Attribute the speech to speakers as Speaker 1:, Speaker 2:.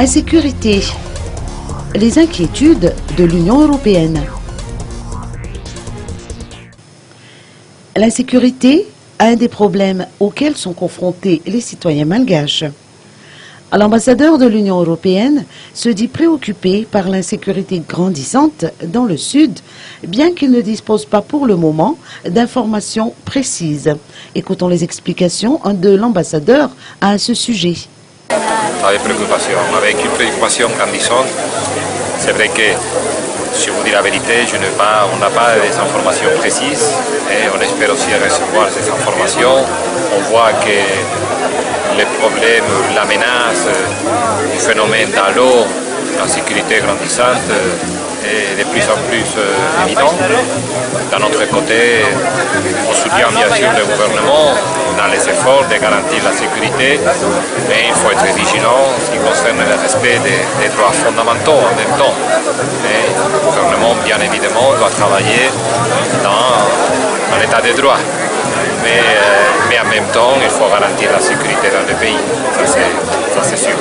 Speaker 1: Insécurité. Les inquiétudes de l'Union européenne. L'insécurité est un des problèmes auxquels sont confrontés les citoyens malgaches. L'ambassadeur de l'Union européenne se dit préoccupé par l'insécurité grandissante dans le Sud, bien qu'il ne dispose pas pour le moment d'informations précises. Écoutons les explications de l'ambassadeur à ce sujet.
Speaker 2: Avec une préoccupation grandissante. C'est vrai que, si je vous dis la vérité, on n'a pas des informations précises et on espère aussi recevoir ces informations. On voit que les problèmes, la menace du phénomène dans l'eau, la sécurité grandissante est de plus en plus évidente. D'un autre côté, on soutient bien sûr le gouvernement dans les efforts de garantir la sécurité, mais il faut être vigilant en ce qui concerne le respect des droits fondamentaux en même temps. Mais le gouvernement, bien évidemment, doit travailler dans l'état de droit. Mais en même temps, il faut garantir la sécurité dans le pays, ça c'est sûr.